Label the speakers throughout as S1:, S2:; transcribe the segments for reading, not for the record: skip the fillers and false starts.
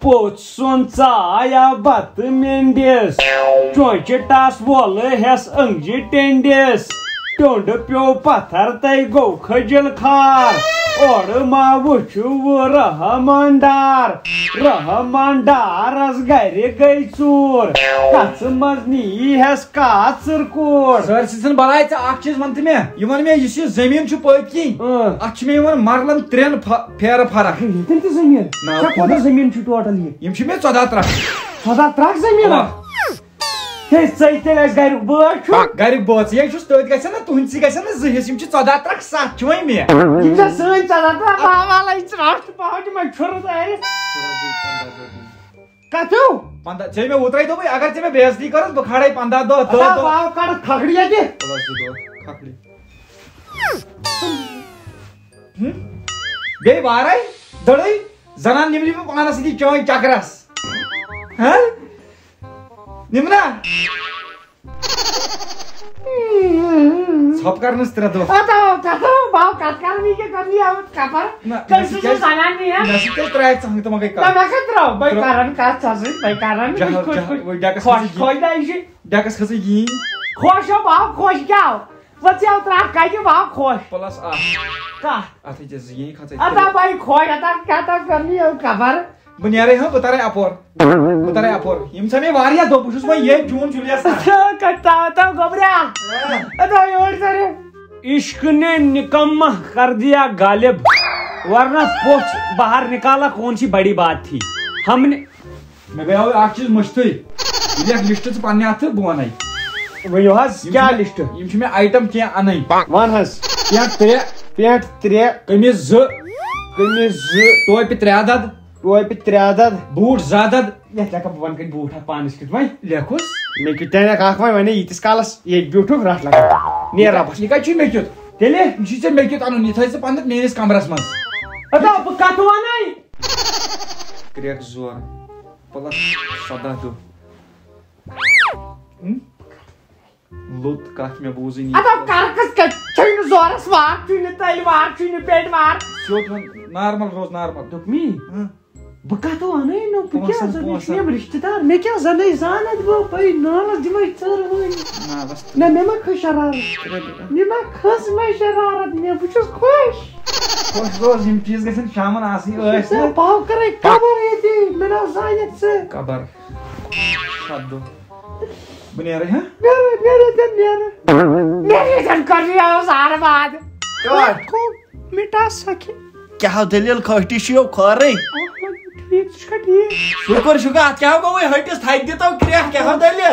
S1: پوٚت سون ژایا بتہٕ مینڈِس چونچہِ ٹس وولہٕ ہٮ۪س أنٛگجہِ ٹینڈِس ٹیوٚنٛڈ پیوٚو پتھر تَے گوٚو کھٔجِل کھار اورٕ ما وٕچھو رحمان ڈارس گرِ گٔے ژوٗر کژھٕ منٛز نیٖہس کاژٕر کوٗر
S2: سر سٕنٛز بلاے ژٕ اکھ چیٖز ون تہٕ مےٚ یہِ ون مےٚ یُس یہِ زٔمیٖن چھُ پٔتۍ کِنۍ اتھ چھُ مےٚ یِوان مرلن 3 پھیرٕ فرق
S1: ییٚتٮ۪ن تہِ زٔمیٖن کوٗتاہ زٔمیٖن چھُ ٹوٹل
S2: یِم چھِ مےٚ 14 ترٛکھ
S1: زٔمیٖن ہے ژٕے تیٚلہِ اَسہِ گریُک بٲژ چھُ
S2: گریُک بٲژ یے چھُس تٔتھۍ گژھن نا تُہنٛدسٕے گژھن نا 2 حِصہٕ یِم چھِ 14 ترٛکھ 7 چھِ وۄنۍ مےٚ
S1: یِم چھا سٲنۍ 14 ترٛکھ باوالے ژرٛٹھ پاو تِمن چھُرٕ دٲرِتھ کتھیو
S2: 15 ژےٚ مےٚ اوترے دوٚپُے اگر ژےٚ مےٚ بے عزتی کٔرٕس بہٕ کھالے 15 دۄہ
S1: باو کڑ کھکھڑِ ییٚتہِ
S2: بیٚیہِ وارے دٔڑٕے زنان نِمنہِ مےٚ پانس سۭتی چٲنۍ چکرس نِمنا ژھۄپ کرنس 3 دۄہ
S1: باو کتھ کرنی کیٛاہ کرنی کپر مےٚ سۭتۍ
S2: ترٛایہِ ژٕ تِمن گٔے
S1: ترٛاو بہٕ کرن کتھ ژٕ سۭتۍ بہٕ کرن
S2: ڈیکس کھژٕے گیٖنۍ
S1: خۄش ہو باو خۄش کیٛاہ وۄنۍ ژےٚ ترٛکھ کتہِ باو خۄش
S2: پلس
S1: کتھ
S2: اتھے ژےٚ 2 کھژٕے
S1: بھائی خۄش کیٛاہ کرنی خبر
S2: بہٕ نیرے بہٕ ترے اپور یِم چھا مےٚ واریاہ دۄہ بہٕ چھُس وۄنۍ ییٚتہِ جوٗن جُلیَس
S1: عشق نے نکما کر دیا غالب ورنہ پوچھ باہر نکالا کون سی بڑی بات تھی ہم نے
S2: مےٚ گٔیو اکھ چیٖز مٔشتھٕے یہِ لیکھ لسٹ ژٕ پننہِ اتھٕ بہٕ ونے
S1: ؤنِو حظ کیٛاہ لسٹ
S2: یِم چھِ مےٚ آیٹم کینٛہہ انٕنۍ
S1: ون حظ پینٹ 3
S2: قمیٖض 2 ٹوپہِ 3 عدد
S1: بوٗٹھ
S2: 2 عدد
S1: یتھ لیکھا بہٕ ونہٕ کٔنۍ بوٗٹھ پانس کیُتھ وۄنۍ
S2: لیکھُس
S1: مےٚ کیُتھ تانٮ۪کھ اکھ وۄنۍ ونے ییٖتِس کالس ییٚتہِ بیوٗٹھُکھ رٹھ لگا نیر رۄبس
S2: یہِ کتہِ چھُے مےٚ کیُتھ
S1: تیٚلہِ
S2: یہِ چھُے ژےٚ مےٚ کیُتھ انُن یہِ تھٲے ژٕ پننِس میٲنِس کمرس منٛز
S1: بہٕ کتھ ونے
S2: کرٛیکھ 2 پلس 17 دۄہ لوٚت کتھ مےٚ بوٗزٕے
S1: نہٕ زورس وار چھُے نہٕ تٔلۍ وار چھُے نہٕ پیٹہِ وار
S2: سیوٚد نارمل روز نارمل
S1: دوٚپ می بہٕ کتھ ونے نو بہٕ کیٛاہ زن مےٚ چھِ یِم رشتہٕ دار مےٚ کیٛاہ زنے زانتھ بہٕ بھائی نالس دِمے ژٔر وٲلۍ نہ مےٚ ما کھٔژ شرارت مےٚ شرارت بہٕ چھُس خۄش
S2: روز یِم چیٖز گژھن شامن آسٕنۍ ٲسۍ
S1: باو کرے قبر ییٚتہِ مےٚ نو زانتھ ژٕ
S2: قبر 7 دۄہ بہٕ نیرے
S1: مٹا سکے
S3: کیا دلیل کھٹی چھو کھورے شکر شکر ات کیا گوٚو ہٹس تھک دِتو کرٛیکھ کیا دلیل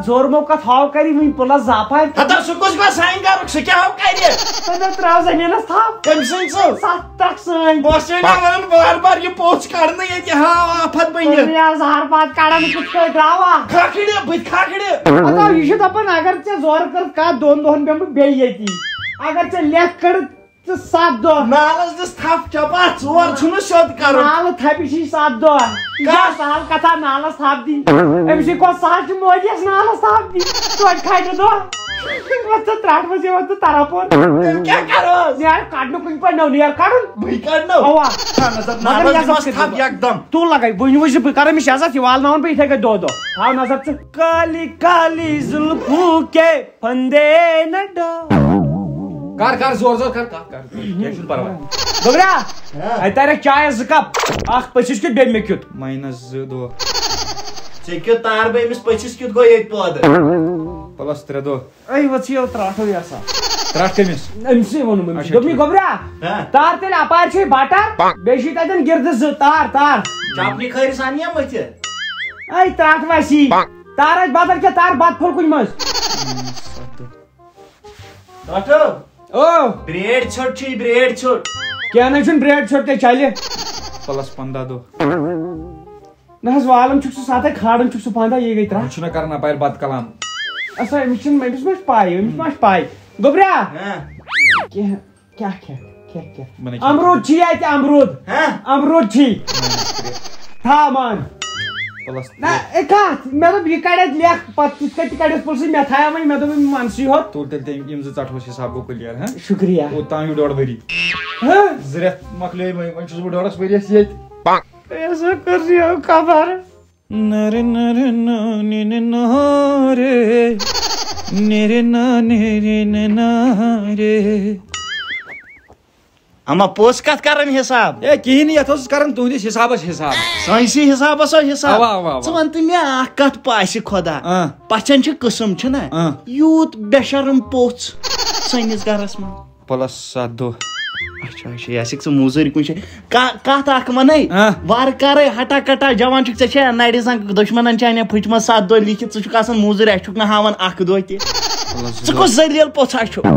S1: زور موقع تھاو کری وٕنۍ پلس زاپاے
S3: ہتا سُہ کُس گوٚو سانہِ گرُک سُہ کیٛاہ کرِ
S1: ترٛاو زٔمیٖنس تھاپ
S3: کٔمۍ سٕنٛدۍ ژٕ
S1: 7 ترٛکھ سٲنۍ
S3: بہٕ چھُسے ونان بار بار یہِ پوٚژھ کڑنہٕ ییٚتہِ ہاو آفت بٔنِتھ
S1: زہر باد کڑان کِتھ پٲٹھۍ درٛاوا
S3: کھکھڑِ بٕتھِ کھکھڑِ
S1: یہِ چھُ دپان اگر ژےٚ زورٕ کٔر کتھ 2 دۄہن بیٚہمہٕ بہٕ بیٚیہِ ییٚتی اگر ژےٚ لیکھ کٔڑ 7 دۄہ
S3: نالس دِس تھپھ چپا 4 چھُنہٕ سیوٚد کرُن
S1: نالہٕ تھپہِ چھِ 7 دۄہ سہل کتھا نالس تھپھ دِنۍ أمِس کھۄتہٕ سہل چھُ مٲلِس نالس تھپھ دِنۍ توتہِ کھٹہِ دۄہ ژٕ ترٛٹھ منٛز یِوان تہٕ ترپور
S3: کیٛاہ کرو
S1: نیر کڑنہٕ کُنہِ پٲٹھۍ نو نیر کڑُن
S3: بٕے کڑنو یکدم
S1: تُل لگے بہٕ وٕچھ بہٕ کرٕ أمِس عزت یہِ والناوَن بہٕ یِتھے کٔنۍ دۄہ دۄہ تھاو نظر ژٕ کالی کالی زُلفوں کے پھندے نہ ڈال
S2: کر زور کر کینٛہہ چھُنہٕ پرواے
S1: گوٚبرا اَتہِ تاریکھ چایس 2 کپ اکھ پٔژھِس کیُتھ بیٚیہِ مےٚ کیُتھ
S2: -2 دۄہ
S3: ژےٚ کیُتھ تار بہٕ أمِس پٔژھِس کیُتھ گوٚو ییٚتہِ پٲدٕ
S2: پلس 3 دۄہ
S1: ژٕ ترٛٹھو یسا
S2: ترٛٹھ کٔمِس
S1: أمسٕے ووٚنُم أمِس دوٚپ مےٚ گوٚبرا تار تیٚلہِ اپارِ چھے بٹر بیٚیہِ چھُے تتٮ۪ن گِردٕ 2 تار
S3: چپنہِ کھٲرِس انیا مٔتھِتھ
S1: ترٛٹھ وسی تار آسہِ بدل کینٛہہ تار بتہٕ پھوٚل کُنہِ منٛز
S3: بریڈ ژھوٚٹ چھُے بریڈ ژھوٚٹ
S1: کینٛہہ نہ چھُنہٕ بریڈ ژھوٚٹ تے چلہِ
S2: پلس 15 دۄہ
S1: نہ حظ والان چھُکھ ژٕ 7 کھالان چھُکھ ژٕ 15 یہِ گٔے 3
S2: چھُنہ کران اپارِ بتہٕ کلام
S1: أمِس ما چھِ پاے گوٚبرا کیٛاہ امروٗد چھی اَتہِ امروٗد چھی تھاو مان نہ کتھ مےٚ دوٚپ یہِ کڑِ اَتہِ لیکھ پتہٕ تِتھ کٔنۍ تہِ کڑٮ۪س پُلسٕے مےٚ تھایا وۄنۍ مےٚ دوٚپ ونسٕے ہوت
S2: تُل تیٚلہِ یِم 2 ژٹہوس حساب گوٚو کٕلیر
S1: شُکریہ
S2: اوٚتام 1.5 ؤری 2 رٮ۪تھ مۄکلے وۄنۍ چھُس بہٕ 1.5 ؤرِیَس ییٚتہِ
S1: ایسا کر رہی ہو خبر
S2: نرے نرے نانے نارے نرے نانے نارے
S3: اما پوس کت کرن حساب
S2: اے کہین یتھ اوس کرن تہندس حسابس حساب
S3: سائنسی حساب حساب
S2: اوا اوا
S3: ژٕ ون تہٕ مےٚ اکھ کتھ پاسہِ خۄدا پژھٮ۪ن چھِ قٕسم چھُنہ یوٗت بے شرم پوٚژھ سٲنِس گرس منٛز
S2: پلس 7 دۄہ
S3: اچھا اچھا یہ آسِکھ ژٕ موٚزوٗرۍ کُنہِ جایہِ کتھ اکھ ونے وارٕ کارے ہٹا کٹا جوان چھُکھ ژےٚ چھےٚ نرِ زنگ دُشمنن چانہِ پھٕچمژ 7 دۄہ لیکھِتھ ژٕ چھُکھ آسان موٚزوٗرۍ اسہِ چھُکھ نہٕ ہاوان اکھ دۄہ تہِ ژٕ کُس ذٔلیٖل پوٚژھا چھُکھ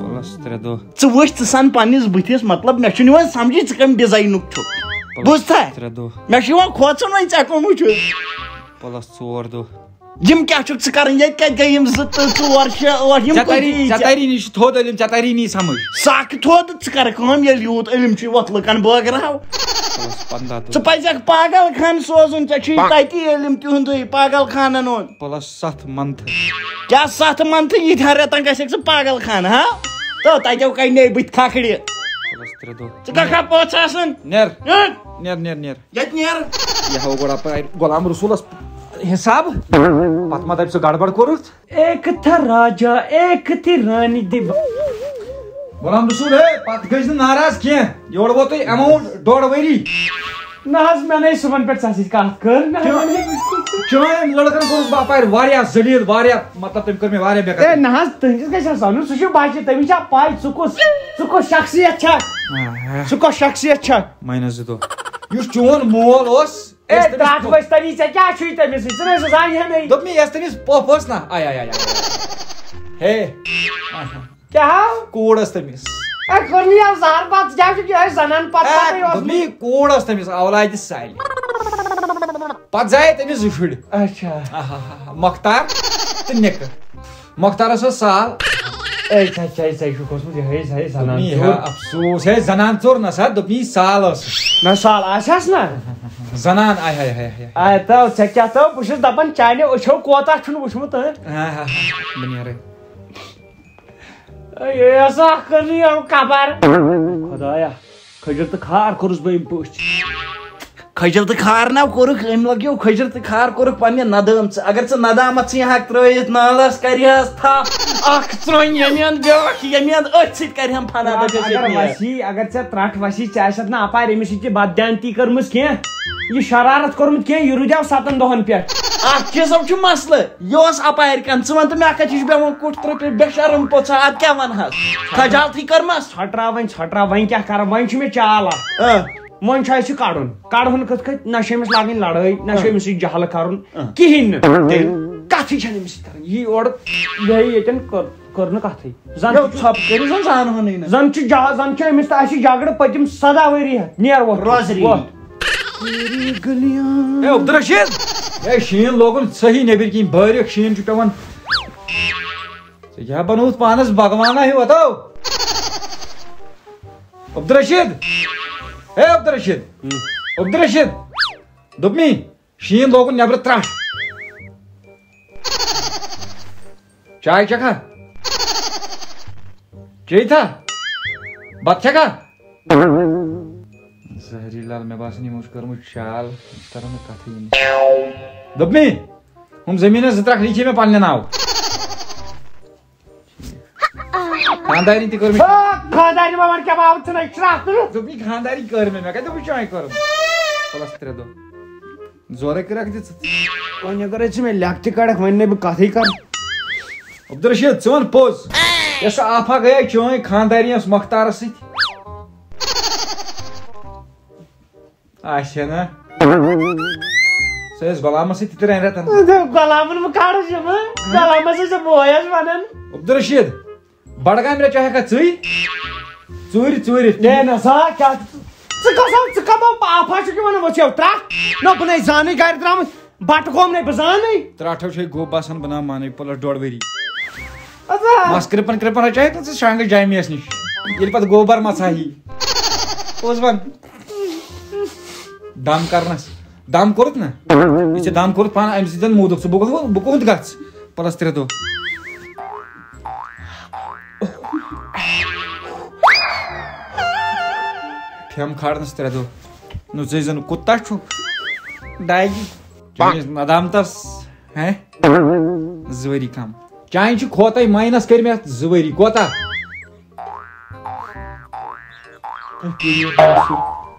S2: پلس 3 دۄہ
S3: ژٕ وٕچھ ژٕ سن پننِس بٕتھِس مطلب مےٚ چھُنہٕ یِوان سمجھی ژٕ کمہِ ڈِزاینُک چھُکھ بوٗزتھا
S2: 3 دۄہ
S3: مےٚ چھُ یِوان کھوژُن وۄنۍ ژےٚ کٕم وٕچھُتھ
S2: پلس 4 دۄہ
S3: یِم کیٛاہ چھُکھ ژٕ کران ییٚتہِ کتہِ گٔے یِم 2 تہٕ 4 6 8 یِم
S2: ژےٚ نی تھوٚد علم ژےٚ تری نی سمجھ
S3: سکھ تھوٚد ژٕ کر کٲم ییٚلہِ یوٗت علم چھُے وۄتھ لُکن بٲگراو ژٕ پزٮ۪کھ پاگل خان سوزُن ژےٚ چھُے تتی علم تِہُنٛدُے پاگل خانن ہُنٛد
S2: پلس 7 منتھ
S3: کیٛاہ 7 منتھ ییٖتہن رٮ۪تن گژھکھ ژٕ پاگل خان ہا تہٕ تتیو کڑنے بٕتھِ کھکھرِ
S2: پلس 3 دۄہ
S3: ژٕ کتھ پوٚژھ آسان
S2: نیر نیر نیر نیر
S3: ییٚتہِ نیر
S2: یہ ہو گوڑا غلام رسولس حساب پت ما دپ ژٕ گڑبڑ کوٚرُتھ
S1: ایک تھا راجا ایک تھی رانی دیو
S2: غلام رسول ہے پت گٔژھۍ نہٕ ناراض کینٛہہ یورٕ ووت تۄہہِ ایماوُنٹ 1.5 ؤری
S1: نہ حظ مےٚ نے صُبحن پٮ۪ٹھ ژےٚ سۭتۍ کتھ کٔر
S2: چٲنۍ لڑکن کوٚرُس بہٕ اپارِ واریاہ ذلیٖل واریاہ مطلب تٔمۍ کٔر مےٚ واریاہ بے
S1: ہے نہ حظ تٕہنٛدِس گژھِ آسان سمجھ سُہ چھُ بچہِ تٔمِس چھا پاے ژٕ کۄس شخصیت چھکھ ژٕ کۄس شخصیت چھکھ
S2: ماینس 2 دۄہ یُس چون مول اوس
S1: اے تتھ ؤسۍ تٔمی ژےٚ کیٛاہ چھُے تٔمِس سۭتۍ ژٕ نَے سُہ زانہِ ہے مےٚ
S2: دوٚپ مےٚ یۄس تٔمِس پۄپھ ٲس نا آے آے آے ہے
S1: کیٛاہ
S2: کوٗر ٲس تٔمِس
S1: اے کٔرنی حظ زہر پتہٕ کیٛاہ چھُکھ یِہوٚے زنان پتہٕ
S2: دوٚپ مےٚ کوٗر ٲس تٔمِس اولادِ سالہِ پتہٕ زایے تٔمِس 2 شُرۍ
S1: اچھا
S2: مۄختار تہٕ نِکہٕ مۄختارس اوس سال
S1: اے ژےٚ چھُکھ اوسمُت یِہوٚے زنان
S2: افسوس ہے زنان ژوٚر نہ سا دوٚپ مےٚ سال ٲس
S1: نہ سال آسٮ۪س نا
S2: زنان آے ہاے ہاے ہاے
S1: اے تو ژےٚ کیٛاہ تو بہٕ چھُس دپان چانہِ أچھو کوتاہ چھُنہٕ وٕچھمُت
S2: بہٕ نیرے
S1: ایسا کٔرنی خبر خۄدایا کھٔجر تہٕ کھار کوٚرُس بہٕ أمۍ پٔژھۍ
S3: کھٔجر تہٕ کھار نہ کوٚرُکھ أمۍ لگیو کھٔجر تہٕ کھار کوٚرُکھ پننہِ ندٲم ژٕ اگر ژٕ ندامت ژھٕنہکھ ترٲیِتھ نالس کرِہس تھپھ اکھ ژرٛوٚنۍ ییٚمہِ انٛد بیٛاکھ ییٚمہِ انٛد أتھۍ سۭتۍ کرِہم فنا
S1: اگر ژےٚ ترٛٹھ وسی ژےٚ آسٮ۪تھ نہٕ اپارِ أمِس سۭتۍ بددیانتی کٔرمٕژ کینٛہہ یہِ شرارت کوٚرمُت کینٛہہ یہِ روٗدیو 7 دۄہن پٮ۪ٹھ
S3: اکھ چیٖزو چھُ مسلہٕ یہِ اوس اپارِ کن ژٕ ون تہٕ مےٚ کتہِ چھُ بیٚہوان کُٹھ ترٛپِتھ بے شرم پوٚژھا ادٕ کیٛاہ ونہس خجالتھٕے کٔرمس
S1: ژھٹرا وۄنۍ کیٛاہ کرٕ وۄنۍ چھُ مےٚ چال اکھ وۄنۍ چھُ اَسہِ کڑُن کِتھ کٔنۍ نہ چھِ أمِس لاگٕنۍ لڑٲے نہ چھُ أمِس سۭتۍ جہل کرُن کِہینۍ نہٕ کتھٕے چھنہٕ أمِس سۭتۍ کرٕنۍ یی اورٕ بیٚیہِ ییٚتٮ۪ن کٔر نہٕ کتھٕے
S3: ژھۄپہٕ کٔرِو زن زانہونٕے نہٕ
S1: زن چھُ أمِس تہٕ اَسہِ جگڑٕ پٔتِم 17 ؤری نیر ووت
S3: روزری
S2: ہے عبدالرشید ہے شیٖن لوگُن صحیح نیٚبٕرۍ کِنۍ بٲرِکھ شیٖن چھُ پیوان ژےٚ کیٛاہ بنووُتھ پانس بھگوانا ہیوٗ ہتو عبدالرشید ہے عبدالرشید دوٚپ مےٚ شیٖن لوگُن نیبرٕ ترٛٹھ چاے چکھا چیٚیہِ بتہٕ چھکھا زہری لال مےٚ باسان یِمو چھُ کٔرمٕژ شال تران نہٕ کتھٕے دوٚپ مےٚ ہُم زٔمیٖنس 2 ترٛکھ لیٖکھے مےٚ پننہِ ناوٕ خانداری تہِ کٔر مےٚ
S1: خاندارنہِ ما وَن کیٛاہ ژٕ نَے چھُنہٕ
S2: دوٚپ مےٚ خانداری کٔر مےٚ کتہِ دوٚپُس چٲنۍ کٔرٕم پلس 3 دۄہ زورے کٔرکھ دِ ژٕ
S1: وۄنۍ اگرے ژٕ مےٚ لیٚکھتہِ کڑکھ وۄنۍ نَے بہٕ کتھٕے کرٕ
S2: عبدالرشید ژٕ وَن پوٚز یۄس سۄ آفا گٔیے چٲنۍ خاندارنہِ ٲس مۄختارس سۭتۍ آسہِ نا سۄ ٲس غلامس سۭتۍ 3 رٮ۪تن
S1: غلامن بہٕ کھارس یِم غلامس ٲسۍ بوے حظ ونان
S2: عبدالرشید بڈگامہِ رٮ۪تھ ہٮ۪کھا ژٕے
S1: ہے نہ سا کیٛاہ ژٕ کمو آفا چھُکھ یہِ ونان وٕچھو ترٛٹھ نہ بہٕ نَے زانٕے گرِ درٛامٕژ بٹہٕ قوم نَے بہٕ زانٕے
S2: ترٛٹھو چھے گوٚب باسان بہٕ نا مانے پلس 1.5 ؤری مس کرپن رچایکھ نہٕ ژٕ شانٛگٕچ جامیس نِش ییٚلہِ پتہٕ گوبر مژھاہی پوٚز ون دم کرنس دم کوٚرُتھ نا یہِ ژےٚ دم کوٚرُتھ پانہٕ امہِ سۭتۍ موٗدُکھ ژٕ بہٕ کوٚت گژھ پلس 3 دۄہ پھٮ۪م کھارنس 3 دۄہ ژٕ زن کُتا چھُ ڈایگی چٲنِس ندامتس ہے 2 ؤری کم چانہِ چھِ کھوتَے ماینس کٔرۍ مےٚ 2 ؤری کوتاہ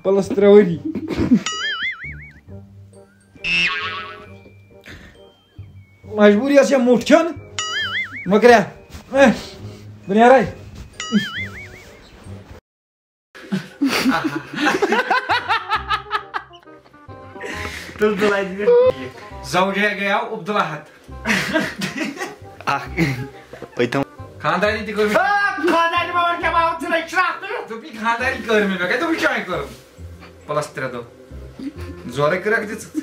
S2: پلس 3 ؤری مجبوٗری ٲس یا مُٹھ کھیوٚن مۄکریا بہٕ نیرے زوجہ گیا عبدالحد خاندانی تہِ کٔر دوٚپی خاندانی کٔر مےٚ کتہِ دوٚپُے چانہِ کٔرٕم پلس 3 دۄہ زورے کٔرکھ دِژٕتھ